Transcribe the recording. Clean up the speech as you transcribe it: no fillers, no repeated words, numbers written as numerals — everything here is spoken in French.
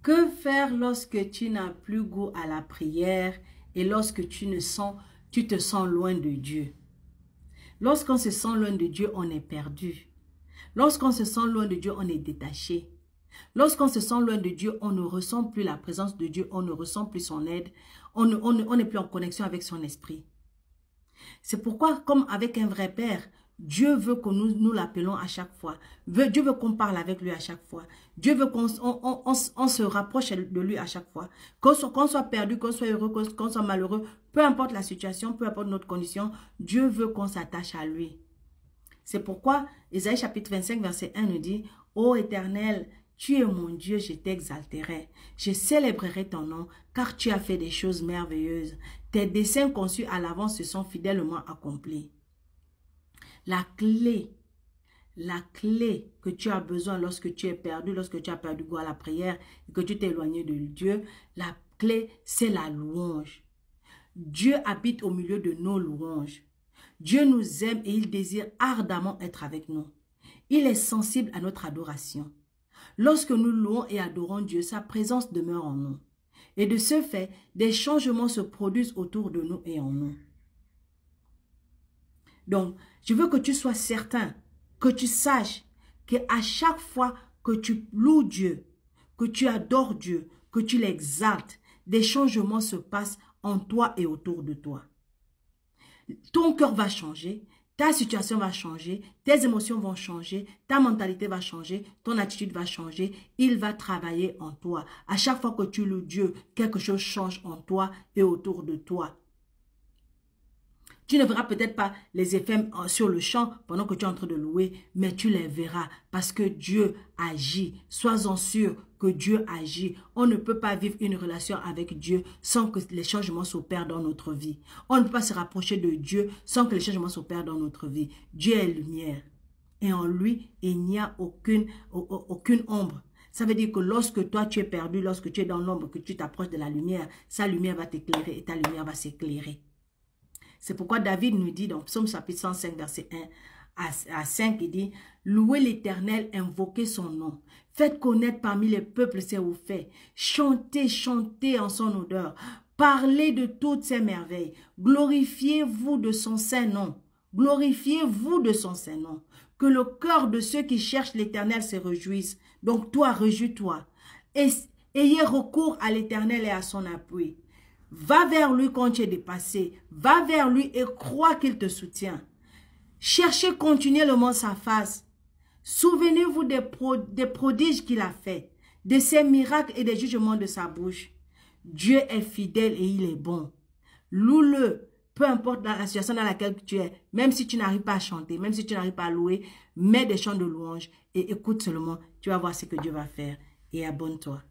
Que faire lorsque tu n'as plus goût à la prière et lorsque tu te sens loin de Dieu? Lorsqu'on se sent loin de Dieu, on est perdu. Lorsqu'on se sent loin de Dieu, on est détaché. Lorsqu'on se sent loin de Dieu, on ne ressent plus la présence de Dieu, on ne ressent plus son aide, on n'est plus en connexion avec son esprit. C'est pourquoi, comme avec un vrai père, Dieu veut que nous l'appelons à chaque fois. Dieu veut qu'on parle avec lui à chaque fois. Dieu veut qu'on se rapproche de lui à chaque fois. Qu'on soit perdu, qu'on soit heureux, qu'on soit malheureux, peu importe la situation, peu importe notre condition, Dieu veut qu'on s'attache à lui. C'est pourquoi Ésaïe chapitre 25 verset 1 nous dit « Ô Éternel, tu es mon Dieu, je t'exalterai. Je célébrerai ton nom, car tu as fait des choses merveilleuses. Tes desseins conçus à l'avance se sont fidèlement accomplis. » La clé que tu as besoin lorsque tu es perdu, lorsque tu as perdu goût à la prière et que tu t'es éloigné de Dieu, la clé, c'est la louange. Dieu habite au milieu de nos louanges. Dieu nous aime et il désire ardemment être avec nous. Il est sensible à notre adoration. Lorsque nous louons et adorons Dieu, sa présence demeure en nous. Et de ce fait, des changements se produisent autour de nous et en nous. Donc, je veux que tu sois certain, que tu saches qu'à chaque fois que tu loues Dieu, que tu adores Dieu, que tu l'exaltes, des changements se passent en toi et autour de toi. Ton cœur va changer, ta situation va changer, tes émotions vont changer, ta mentalité va changer, ton attitude va changer, il va travailler en toi. À chaque fois que tu loues Dieu, quelque chose change en toi et autour de toi. Tu ne verras peut-être pas les effets sur le champ pendant que tu es en train de louer, mais tu les verras parce que Dieu agit. Sois-en sûr que Dieu agit. On ne peut pas vivre une relation avec Dieu sans que les changements s'opèrent dans notre vie. On ne peut pas se rapprocher de Dieu sans que les changements s'opèrent dans notre vie. Dieu est lumière et en lui, il n'y a aucune ombre. Ça veut dire que lorsque toi tu es perdu, lorsque tu es dans l'ombre, que tu t'approches de la lumière, sa lumière va t'éclairer et ta lumière va s'éclairer. C'est pourquoi David nous dit dans Psaume chapitre 105, verset 1 à 5, il dit « Louez l'Éternel, invoquez son nom. Faites connaître parmi les peuples ses hauts faits. Chantez, chantez en son odeur. Parlez de toutes ses merveilles. Glorifiez-vous de son saint nom. Glorifiez-vous de son saint nom. Que le cœur de ceux qui cherchent l'Éternel se réjouisse. Donc toi, réjouis-toi. Ayez recours à l'Éternel et à son appui. Va vers lui quand tu es dépassé. Va vers lui et crois qu'il te soutient. Cherchez continuellement sa face. Souvenez-vous des prodiges qu'il a fait, de ses miracles et des jugements de sa bouche. Dieu est fidèle et il est bon. Loue-le, peu importe la situation dans laquelle tu es, même si tu n'arrives pas à chanter, même si tu n'arrives pas à louer, mets des chants de louange et écoute seulement, tu vas voir ce que Dieu va faire et abonne-toi.